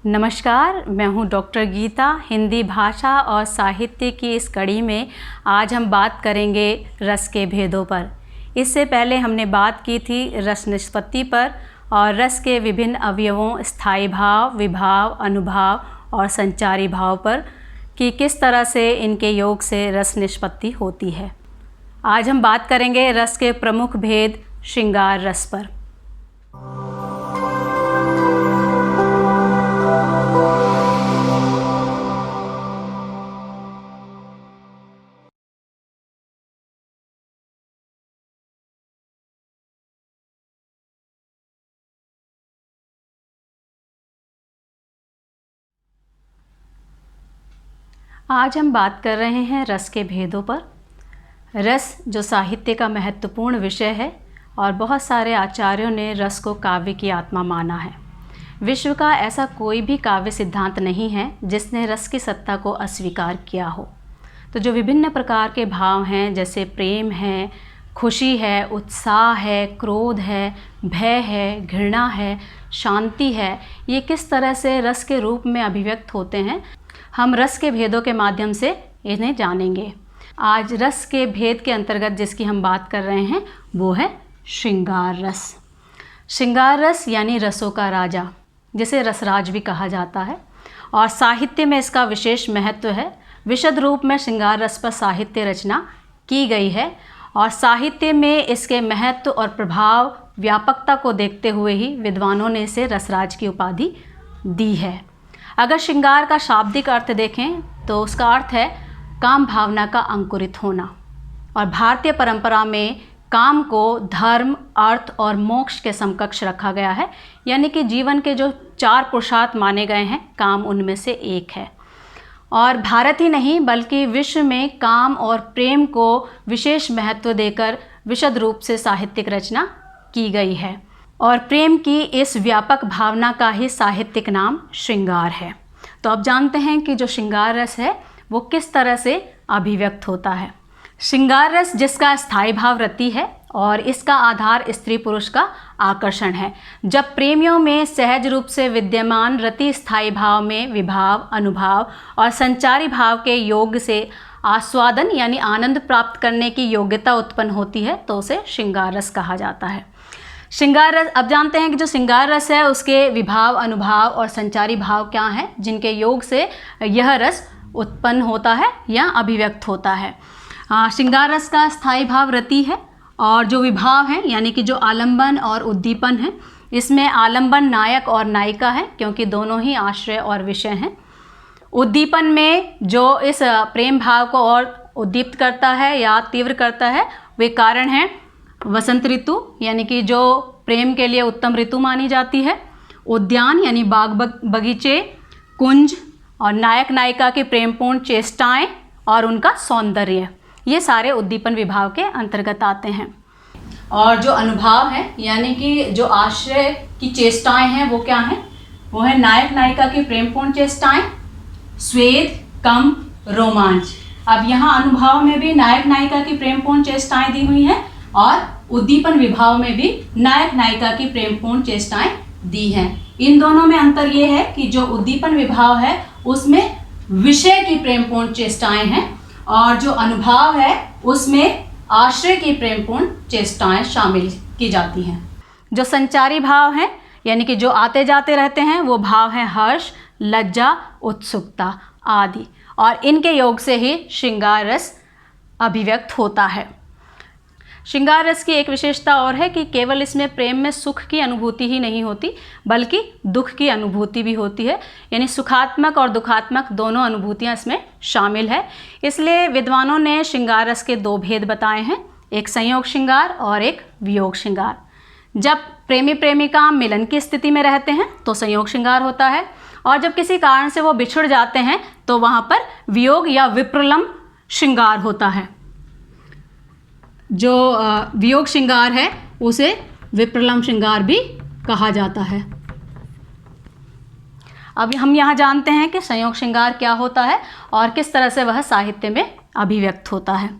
नमस्कार, मैं हूं डॉक्टर गीता। हिंदी भाषा और साहित्य की इस कड़ी में आज हम बात करेंगे रस के भेदों पर। इससे पहले हमने बात की थी रस निष्पत्ति पर और रस के विभिन्न अवयवों स्थायी भाव, विभाव, अनुभाव और संचारी भाव पर कि किस तरह से इनके योग से रस निष्पत्ति होती है। आज हम बात करेंगे रस के प्रमुख भेद श्रृंगार रस पर। आज हम बात कर रहे हैं रस के भेदों पर। रस जो साहित्य का महत्वपूर्ण विषय है और बहुत सारे आचार्यों ने रस को काव्य की आत्मा माना है। विश्व का ऐसा कोई भी काव्य सिद्धांत नहीं है जिसने रस की सत्ता को अस्वीकार किया हो। तो जो विभिन्न प्रकार के भाव हैं, जैसे प्रेम है, खुशी है, उत्साह है, क्रोध है, भय है, घृणा है, शांति है, ये किस तरह से रस के रूप में अभिव्यक्त होते हैं, हम रस के भेदों के माध्यम से इन्हें जानेंगे। आज रस के भेद के अंतर्गत जिसकी हम बात कर रहे हैं वो है श्रृंगार रस। श्रृंगार रस यानी रसों का राजा, जिसे रसराज भी कहा जाता है और साहित्य में इसका विशेष महत्व है। विशद रूप में श्रृंगार रस पर साहित्य रचना की गई है और साहित्य में इसके महत्व और प्रभाव व्यापकता को देखते हुए ही विद्वानों ने इसे रसराज की उपाधि दी है। अगर श्रृंगार का शाब्दिक अर्थ देखें तो उसका अर्थ है काम भावना का अंकुरित होना। और भारतीय परंपरा में काम को धर्म, अर्थ और मोक्ष के समकक्ष रखा गया है, यानी कि जीवन के जो 4 पुरुषार्थ माने गए हैं, काम उनमें से एक है। और भारत ही नहीं बल्कि विश्व में काम और प्रेम को विशेष महत्व देकर विशद रूप से साहित्यिक रचना की गई है और प्रेम की इस व्यापक भावना का ही साहित्यिक नाम श्रृंगार है। तो अब जानते हैं कि जो श्रृंगार रस है वो किस तरह से अभिव्यक्त होता है। श्रृंगार रस जिसका स्थायी भाव रति है और इसका आधार स्त्री पुरुष का आकर्षण है। जब प्रेमियों में सहज रूप से विद्यमान रति स्थायी भाव में विभाव, अनुभाव और संचारी भाव के योग से आस्वादन यानी आनंद प्राप्त करने की योग्यता उत्पन्न होती है तो उसे श्रृंगार रस कहा जाता है। श्रृंगार रस, अब जानते हैं कि जो श्रृंगार रस है उसके विभाव, अनुभाव और संचारी भाव क्या हैं, जिनके योग से यह रस उत्पन्न होता है या अभिव्यक्त होता है। श्रृंगार रस का स्थायी भाव रति है और जो विभाव है यानी कि जो आलंबन और उद्दीपन है, इसमें आलंबन नायक और नायिका है क्योंकि दोनों ही आश्रय और विषय हैं। उद्दीपन में जो इस प्रेम भाव को और उद्दीप्त करता है या तीव्र करता है वे कारण हैं वसंत ऋतु यानी कि जो प्रेम के लिए उत्तम ऋतु मानी जाती है, उद्यान यानी बाग बगीचे, कुंज और नायक नायिका की प्रेमपूर्ण चेष्टाएं और उनका सौंदर्य, ये सारे उद्दीपन विभाव के अंतर्गत आते हैं। और जो अनुभाव है यानी कि जो आश्रय की चेष्टाएं हैं वो क्या हैं, वो है नायक नायिका की प्रेमपूर्ण चेष्टाएं, स्वेद, कंप, रोमांच। अब यहाँ अनुभाव में भी नायक नायिका की प्रेमपूर्ण चेष्टाएं दी हुई हैं और उद्दीपन विभाव में भी नायक नायिका की प्रेमपूर्ण चेष्टाएं दी हैं। इन दोनों में अंतर ये है कि जो उद्दीपन विभाव है उसमें विषय की प्रेमपूर्ण चेष्टाएं हैं और जो अनुभाव है उसमें आश्रय की प्रेमपूर्ण चेष्टाएं शामिल की जाती हैं। जो संचारी भाव हैं यानी कि जो आते जाते रहते हैं वो भाव हैं हर्ष, लज्जा, उत्सुकता आदि, और इनके योग से ही श्रृंगार रस अभिव्यक्त होता है। श्रृंगार रस की एक विशेषता और है कि केवल इसमें प्रेम में सुख की अनुभूति ही नहीं होती बल्कि दुख की अनुभूति भी होती है, यानी सुखात्मक और दुखात्मक दोनों अनुभूतियां इसमें शामिल है। इसलिए विद्वानों ने श्रृंगार रस के 2 भेद बताए हैं, एक संयोग श्रृंगार और एक वियोग श्रृंगार। जब प्रेमी प्रेमिका मिलन की स्थिति में रहते हैं तो संयोग श्रृंगार होता है और जब किसी कारण से वो बिछुड़ जाते हैं तो वहाँ पर वियोग या विप्रलम्ब श्रृंगार होता है। जो वियोग श्रृंगार है उसे विप्रलम्ब श्रृंगार भी कहा जाता है। अब हम यहाँ जानते हैं कि संयोग श्रृंगार क्या होता है और किस तरह से वह साहित्य में अभिव्यक्त होता है।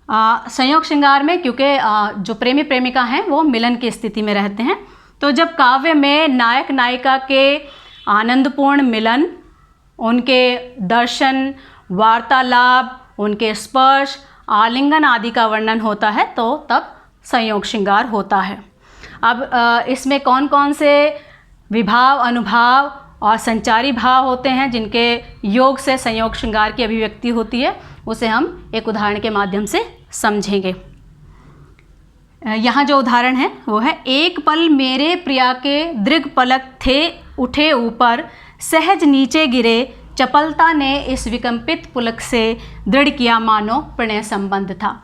संयोग श्रृंगार में क्योंकि जो प्रेमी प्रेमिका हैं वो मिलन की स्थिति में रहते हैं, तो जब काव्य में नायक नायिका के आनंदपूर्ण मिलन, उनके दर्शन, वार्तालाप, उनके स्पर्श, आलिंगन आदि का वर्णन होता है, तो तब संयोग श्रृंगार होता है। अब इसमें कौन कौन से विभाव, अनुभाव और संचारी भाव होते हैं जिनके योग से संयोग श्रृंगार की अभिव्यक्ति होती है, उसे हम एक उदाहरण के माध्यम से समझेंगे। यहाँ जो उदाहरण है वो है, एक पल मेरे प्रिया के दृग पलक थे उठे ऊपर, सहज नीचे गिरे, चपलता ने इस विकम्पित पुलक से दृढ़ किया मानो प्रणय संबंध था।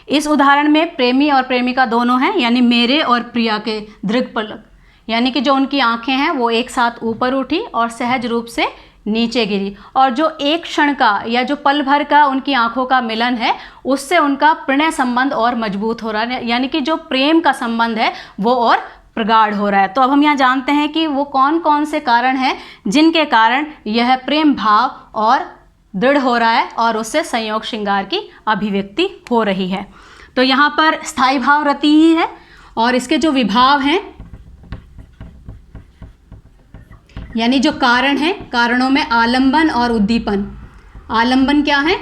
इस उदाहरण में प्रेमी और प्रेमिका दोनों हैं, यानी मेरे और प्रिया के दृग पलक, यानी कि जो उनकी आंखें हैं वो एक साथ ऊपर उठी और सहज रूप से नीचे गिरी, और जो एक क्षण का या जो पल भर का उनकी आंखों का मिलन है उससे उनका प्रणय संबंध और मजबूत हो रहा है, यानी कि जो प्रेम का संबंध है वो और प्रगाढ़ हो रहा है। तो अब हम यहाँ जानते हैं कि वो कौन कौन से कारण हैं जिनके कारण यह प्रेम भाव और दृढ़ हो रहा है और उससे संयोग श्रृंगार की अभिव्यक्ति हो रही है। तो यहाँ पर स्थायी भाव रति ही है, और इसके जो विभाव हैं यानी जो कारण हैं, कारणों में आलंबन और उद्दीपन। आलंबन क्या है?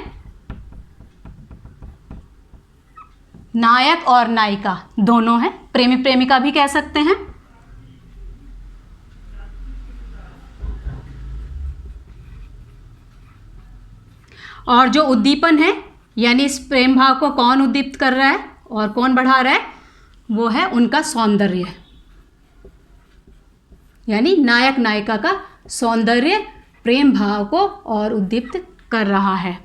नायक और नायिका दोनों हैं, प्रेमी प्रेमिका भी कह सकते हैं। और जो उद्दीपन है, यानी इस प्रेम भाव को कौन उद्दीप्त कर रहा है और कौन बढ़ा रहा है, वो है उनका सौंदर्य, यानी नायक नायिका का सौंदर्य प्रेम भाव को और उद्दीप्त कर रहा है।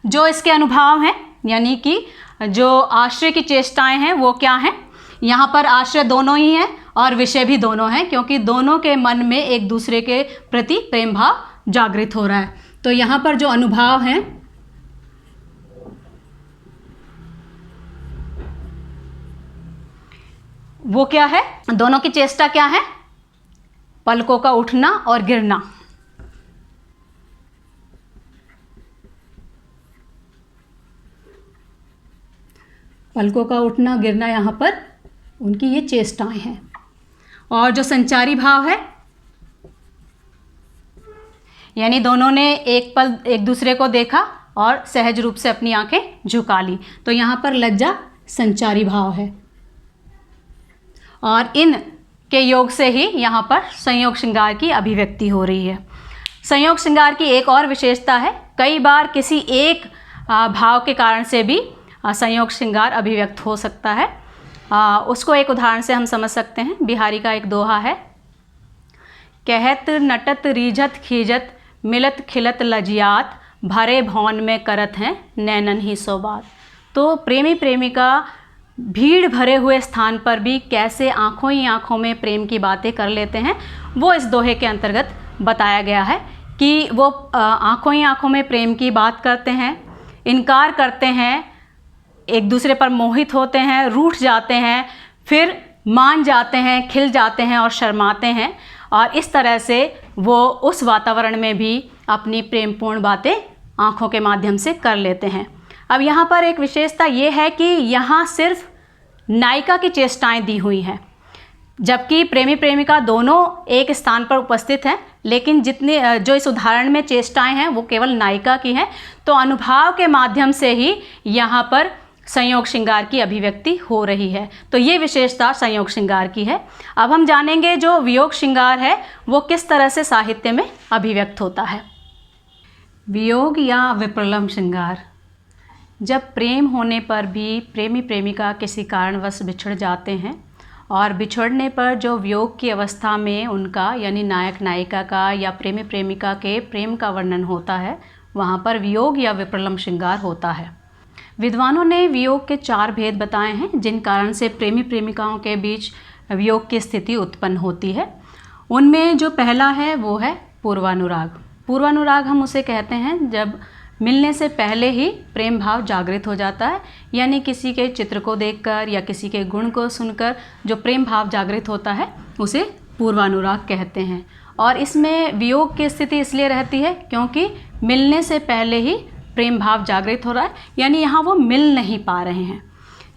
जो इसके अनुभाव हैं, यानी कि जो आश्रय की चेष्टाएं हैं वो क्या हैं? यहाँ पर आश्रय दोनों ही हैं और विषय भी दोनों हैं, क्योंकि दोनों के मन में एक दूसरे के प्रति प्रेम भाव जागृत हो रहा है। तो यहाँ पर जो अनुभाव हैं वो क्या है? दोनों की चेष्टा क्या है? पलकों का उठना और गिरना। पलकों का उठना गिरना यहाँ पर उनकी ये चेष्टाएं हैं। और जो संचारी भाव है, यानी दोनों ने एक पल एक दूसरे को देखा और सहज रूप से अपनी आंखें झुका ली, तो यहाँ पर लज्जा संचारी भाव है। और इन के योग से ही यहाँ पर संयोग श्रृंगार की अभिव्यक्ति हो रही है। संयोग श्रृंगार की एक और विशेषता है, कई बार किसी एक भाव के कारण से भी संयोग श्रृंगार अभिव्यक्त हो सकता है। उसको एक उदाहरण से हम समझ सकते हैं। बिहारी का एक दोहा है, कहत नटत रीझत खीजत, मिलत खिलत लजियात, भरे भौन में करत हैं नैनन ही सो बात। तो प्रेमी प्रेमिका भीड़ भरे हुए स्थान पर भी कैसे आँखों ही आँखों में प्रेम की बातें कर लेते हैं, वो इस दोहे के अंतर्गत बताया गया है कि वो आँखों ही आँखों में प्रेम की बात करते हैं, इनकार करते हैं, एक दूसरे पर मोहित होते हैं, रूठ जाते हैं, फिर मान जाते हैं, खिल जाते हैं और शर्माते हैं, और इस तरह से वो उस वातावरण में भी अपनी प्रेमपूर्ण बातें आँखों के माध्यम से कर लेते हैं। अब यहाँ पर एक विशेषता ये है कि यहाँ सिर्फ नायिका की चेष्टाएं दी हुई हैं, जबकि प्रेमी प्रेमिका दोनों एक स्थान पर उपस्थित हैं, लेकिन जितने जो इस उदाहरण में चेष्टाएं हैं वो केवल नायिका की हैं। तो अनुभाव के माध्यम से ही यहाँ पर संयोग श्रृंगार की अभिव्यक्ति हो रही है। तो ये विशेषता संयोग श्रृंगार की है। अब हम जानेंगे जो वियोग श्रृंगार है वो किस तरह से साहित्य में अभिव्यक्त होता है। वियोग या विप्रलम्ब श्रृंगार। जब प्रेम होने पर भी प्रेमी प्रेमिका किसी कारणवश बिछड़ जाते हैं और बिछड़ने पर जो वियोग की अवस्था में उनका यानी नायक नायिका का या प्रेमी प्रेमिका के प्रेम का वर्णन होता है, वहाँ पर वियोग या विप्रलम्ब श्रृंगार होता है। विद्वानों ने वियोग के 4 भेद बताए हैं जिन कारण से प्रेमी प्रेमिकाओं के बीच वियोग की स्थिति उत्पन्न होती है। उनमें जो पहला है वो है पूर्वानुराग। पूर्वानुराग हम उसे कहते हैं जब मिलने से पहले ही प्रेम भाव जागृत हो जाता है, यानी किसी के चित्र को देखकर या किसी के गुण को सुनकर जो प्रेम भाव जागृत होता है उसे पूर्वानुराग कहते हैं। और इसमें वियोग की स्थिति इसलिए रहती है क्योंकि मिलने से पहले ही प्रेम भाव जागृत हो रहा है, यानी यहाँ वो मिल नहीं पा रहे हैं।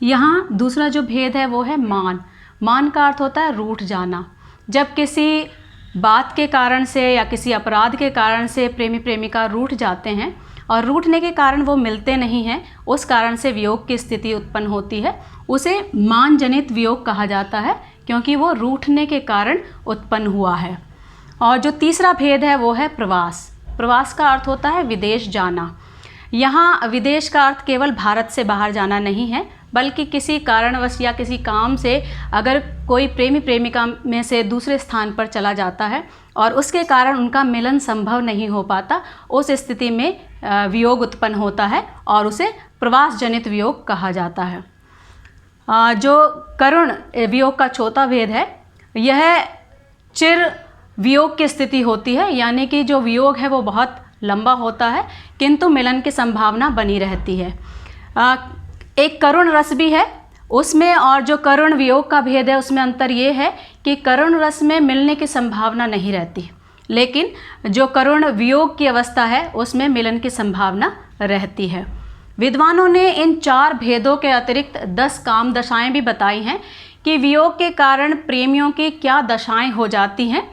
यहाँ दूसरा जो भेद है वो है मान। मान का अर्थ होता है रूठ जाना। जब किसी बात के कारण से या किसी अपराध के कारण से प्रेमी प्रेमिका रूठ जाते हैं और रूठने के कारण वो मिलते नहीं हैं, उस कारण से वियोग की स्थिति उत्पन्न होती है, उसे मान जनित वियोग कहा जाता है, क्योंकि वो रूठने के कारण उत्पन्न हुआ है। और जो तीसरा भेद है वो है प्रवास। प्रवास का अर्थ होता है विदेश जाना। यहाँ विदेश का अर्थ केवल भारत से बाहर जाना नहीं है, बल्कि किसी कारणवश या किसी काम से अगर कोई प्रेमी प्रेमिका में से दूसरे स्थान पर चला जाता है और उसके कारण उनका मिलन संभव नहीं हो पाता, उस स्थिति में वियोग उत्पन्न होता है और उसे प्रवास जनित वियोग कहा जाता है। जो करुण वियोग का चौथा भेद है, यह चिर वियोग की स्थिति होती है, यानी कि जो वियोग है वो बहुत लंबा होता है किंतु मिलन की संभावना बनी रहती है। एक करुण रस भी है उसमें, और जो करुण वियोग का भेद है उसमें अंतर ये है कि करुण रस में मिलने की संभावना नहीं रहती, लेकिन जो करुण वियोग की अवस्था है उसमें मिलन की संभावना रहती है। विद्वानों ने इन 4 भेदों के अतिरिक्त 10 काम दशाएं भी बताई हैं कि वियोग के कारण प्रेमियों की क्या दशाएं हो जाती हैं,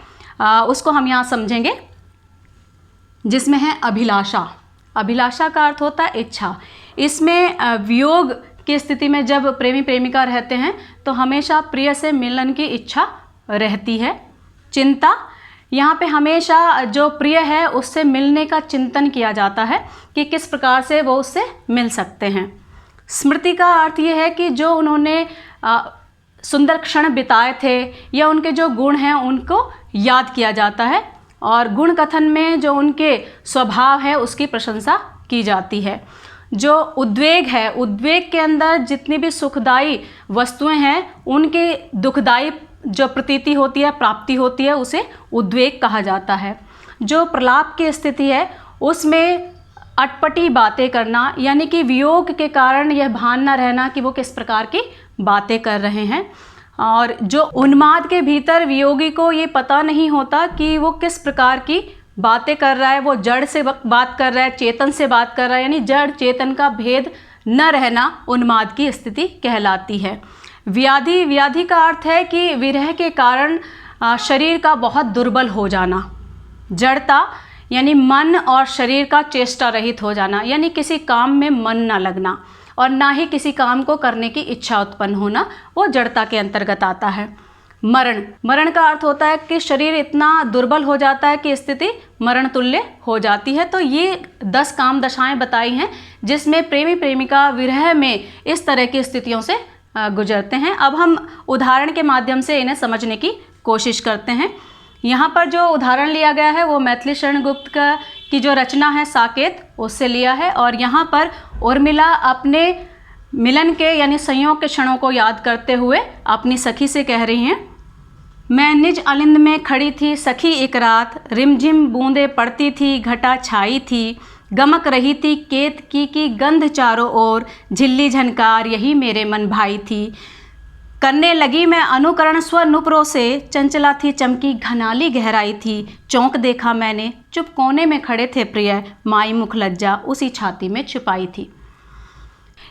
उसको हम यहाँ समझेंगे, जिसमें है अभिलाषा। अभिलाषा का अर्थ होता है इच्छा। इसमें वियोग की स्थिति में जब प्रेमी प्रेमिका रहते हैं तो हमेशा प्रिय से मिलन की इच्छा रहती है। चिंता, यहाँ पे हमेशा जो प्रिय है उससे मिलने का चिंतन किया जाता है कि किस प्रकार से वो उससे मिल सकते हैं। स्मृति का अर्थ ये है कि जो उन्होंने सुंदर क्षण बिताए थे या उनके जो गुण हैं उनको याद किया जाता है, और गुण कथन में जो उनके स्वभाव है उसकी प्रशंसा की जाती है। जो उद्वेग है, उद्वेग के अंदर जितनी भी सुखदायी वस्तुएं हैं उनके दुखदायी जो प्रतीति होती है, प्राप्ति होती है, उसे उद्वेग कहा जाता है। जो प्रलाप की स्थिति है उसमें अटपटी बातें करना, यानी कि वियोग के कारण यह भान न रहना कि वो किस प्रकार की बातें कर रहे हैं। और जो उन्माद के भीतर वियोगी को ये पता नहीं होता कि वो किस प्रकार की बातें कर रहा है, वो जड़ से बात कर रहा है, चेतन से बात कर रहा है, यानी जड़ चेतन का भेद न रहना उन्माद की स्थिति कहलाती है। व्याधि, व्याधि का अर्थ है कि विरह के कारण शरीर का बहुत दुर्बल हो जाना। जड़ता यानी मन और शरीर का चेष्टा रहित हो जाना, यानी किसी काम में मन न लगना और ना ही किसी काम को करने की इच्छा उत्पन्न होना, वो जड़ता के अंतर्गत आता है। मरण, मरण का अर्थ होता है कि शरीर इतना दुर्बल हो जाता है कि स्थिति मरण तुल्य हो जाती है। तो ये 10 काम दशाएं बताई हैं जिसमें प्रेमी प्रेमिका विरह में इस तरह की स्थितियों से गुजरते हैं। अब हम उदाहरण के माध्यम से इन्हें समझने की कोशिश करते हैं। यहाँ पर जो उदाहरण लिया गया है वो मैथिली शरण गुप्त की जो रचना है साकेत, उससे लिया है। और यहाँ पर उर्मिला अपने मिलन के यानी संयोग के क्षणों को याद करते हुए अपनी सखी से कह रही हैं, मैं निज अलिंद में खड़ी थी सखी एक रात, रिमझिम बूंदें पड़ती थी, घटा छाई थी, गमक रही थी केतकी की गंध चारों ओर, झिल्ली झनकार यही मेरे मन भाई थी। करने लगी मैं अनुकरण स्वर नुपुरों से, चंचला थी चमकी घनाली गहराई थी, चौंक देखा मैंने चुप कोने में खड़े थे प्रिय, माई मुख लज्जा उसी छाती में छिपाई थी।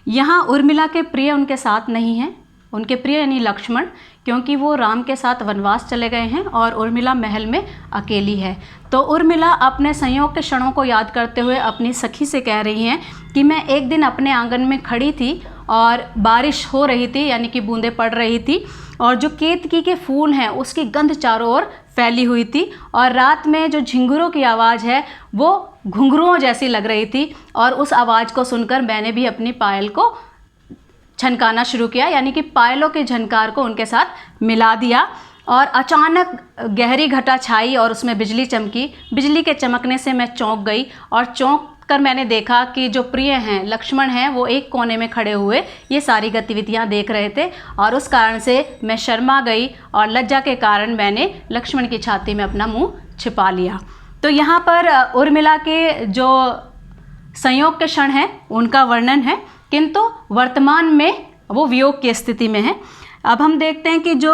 यहाँ उर्मिला के प्रिय उनके साथ नहीं हैं, उनके प्रिय यानी लक्ष्मण, क्योंकि वो राम के साथ वनवास चले गए हैं और उर्मिला महल में अकेली है। तो उर्मिला अपने संयोग के क्षणों को याद करते हुए अपनी सखी से कह रही हैं कि मैं एक दिन अपने आंगन में खड़ी थी और बारिश हो रही थी, यानी कि बूंदें पड़ रही थी, और जो केतकी के फूल हैं उसकी गंध चारों ओर फैली हुई थी, और रात में जो झिंगुरों की आवाज़ है वो घुंघरुओं जैसी लग रही थी। और उस आवाज़ को सुनकर मैंने भी अपनी पायल को छनकाना शुरू किया, यानी कि पायलों के झनकार को उनके साथ मिला दिया। और अचानक गहरी घटा छाई और उसमें बिजली चमकी। बिजली के चमकने से मैं चौंक गई और चौंक कर मैंने देखा कि जो प्रिय हैं लक्ष्मण हैं वो एक कोने में खड़े हुए ये सारी गतिविधियां देख रहे थे, और उस कारण से मैं शर्मा गई और लज्जा के कारण मैंने लक्ष्मण की छाती में अपना मुंह छिपा लिया। तो यहाँ पर उर्मिला के जो संयोग के क्षण हैं उनका वर्णन है, किंतु वर्तमान में वो वियोग की स्थिति में है। अब हम देखते हैं कि जो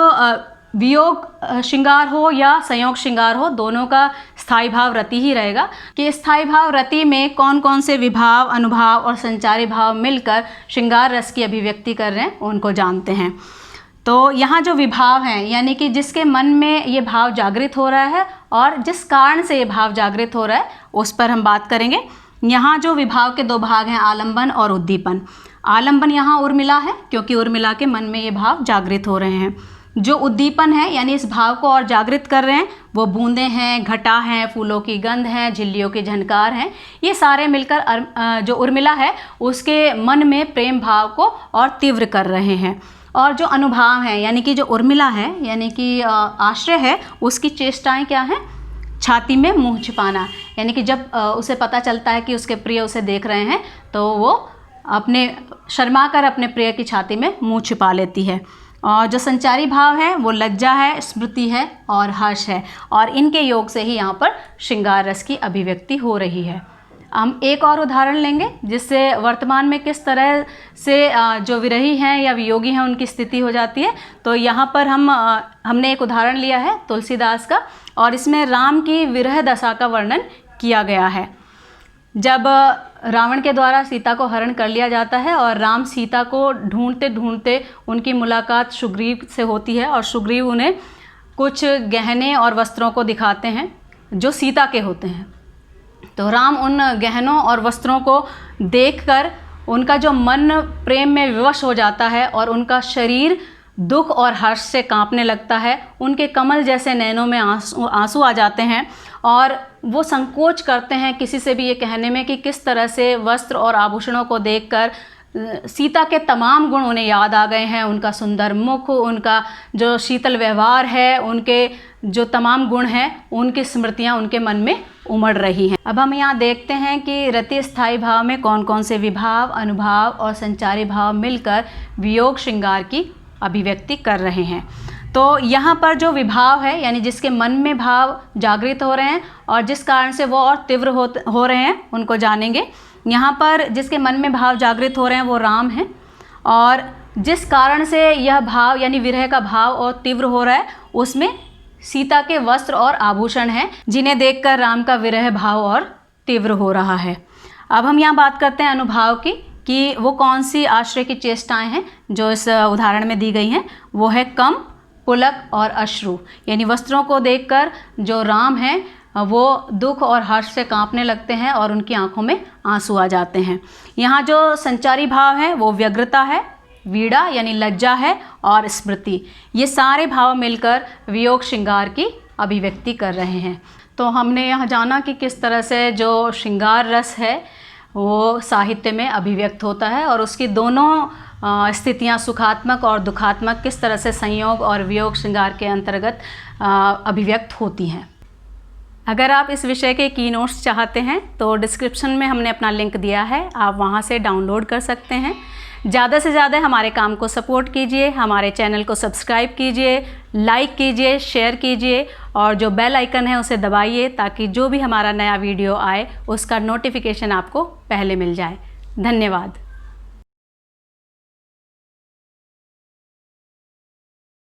वियोग श्रृंगार हो या संयोग श्रृंगार हो, दोनों का स्थायी भाव रति ही रहेगा। कि स्थायी भाव रति में कौन कौन से विभाव, अनुभाव और संचारी भाव मिलकर श्रृंगार रस की अभिव्यक्ति कर रहे हैं उनको जानते हैं। तो यहाँ जो विभाव हैं, यानी कि जिसके मन में ये भाव जागृत हो रहा है और जिस कारण से ये भाव जागृत हो रहा है, उस पर हम बात करेंगे। यहाँ जो विभाव के दो भाग हैं, आलंबन और उद्दीपन। आलंबन यहाँ उर्मिला है, क्योंकि उर्मिला के मन में ये भाव जागृत हो रहे हैं। जो उद्दीपन है, यानी इस भाव को और जागृत कर रहे हैं, वो बूंदें हैं, घटा हैं, फूलों की गंध है, झिल्लियों की झनकार हैं। ये सारे मिलकर जो उर्मिला है उसके मन में प्रेम भाव को और तीव्र कर रहे हैं। और जो अनुभाव है, यानी कि जो उर्मिला है, यानी कि आश्रय है, उसकी चेष्टाएं क्या हैं? छाती में मुंह छिपाना, यानी कि जब उसे पता चलता है कि उसके प्रिय उसे देख रहे हैं तो वो अपने शर्मा कर अपने प्रिय की छाती में मुंह छिपा लेती है। और जो संचारी भाव है वो लज्जा है, स्मृति है और हर्ष है, और इनके योग से ही यहाँ पर श्रृंगार रस की अभिव्यक्ति हो रही है। हम एक और उदाहरण लेंगे जिससे वर्तमान में किस तरह से जो विरही हैं या वियोगी हैं उनकी स्थिति हो जाती है। तो यहाँ पर हमने एक उदाहरण लिया है तुलसीदास का, और इसमें राम की विरह दशा का वर्णन किया गया है। जब रावण के द्वारा सीता को हरण कर लिया जाता है और राम सीता को ढूंढते ढूंढते उनकी मुलाकात सुग्रीव से होती है, और सुग्रीव उन्हें कुछ गहने और वस्त्रों को दिखाते हैं जो सीता के होते हैं। तो राम उन गहनों और वस्त्रों को देखकर उनका जो मन प्रेम में विवश हो जाता है और उनका शरीर दुख और हर्ष से कांपने लगता है। उनके कमल जैसे नैनों में आंसू आ जाते हैं और वो संकोच करते हैं किसी से भी ये कहने में कि किस तरह से वस्त्र और आभूषणों को देखकर सीता के तमाम गुण उन्हें याद आ गए हैं। उनका सुंदर मुख, उनका जो शीतल व्यवहार है, उनके जो तमाम गुण हैं, उनकी स्मृतियां उनके मन में उमड़ रही हैं। अब हम यहाँ देखते हैं कि रति स्थायी भाव में कौन कौन से विभाव, अनुभाव और संचारी भाव मिलकर वियोग श्रृंगार की अभिव्यक्ति कर रहे हैं। तो यहाँ पर जो विभाव है, यानी जिसके मन में भाव जागृत हो रहे हैं और जिस कारण से वो और तीव्र हो रहे हैं, उनको जानेंगे। यहाँ पर जिसके मन में भाव जागृत हो रहे हैं वो राम हैं, और जिस कारण से यह भाव यानी विरह का भाव और तीव्र हो रहा है उसमें सीता के वस्त्र और आभूषण हैं, जिन्हें देखकर राम का विरह भाव और तीव्र हो रहा है। अब हम यहाँ बात करते हैं अनुभाव की, कि वो कौन सी आश्रय की चेष्टाएं हैं जो इस उदाहरण में दी गई हैं। वो है कम, पुलक और अश्रु, यानी वस्त्रों को देखकर जो राम हैं वो दुख और हर्ष से कांपने लगते हैं और उनकी आंखों में आंसू आ जाते हैं। यहाँ जो संचारी भाव है वो व्यग्रता है, वीड़ा यानी लज्जा है और स्मृति। ये सारे भाव मिलकर वियोग श्रृंगार की अभिव्यक्ति कर रहे हैं। तो हमने यहाँ जाना कि किस तरह से जो श्रृंगार रस है वो साहित्य में अभिव्यक्त होता है और उसकी दोनों स्थितियाँ सुखात्मक और दुखात्मक किस तरह से संयोग और वियोग श्रृंगार के अंतर्गत अभिव्यक्त होती हैं। अगर आप इस विषय के की नोट्स चाहते हैं तो डिस्क्रिप्शन में हमने अपना लिंक दिया है, आप वहां से डाउनलोड कर सकते हैं। ज़्यादा से ज़्यादा हमारे काम को सपोर्ट कीजिए, हमारे चैनल को सब्सक्राइब कीजिए, लाइक कीजिए, शेयर कीजिए और जो बेल आइकन है उसे दबाइए ताकि जो भी हमारा नया वीडियो आए उसका नोटिफिकेशन आपको पहले मिल जाए। धन्यवाद।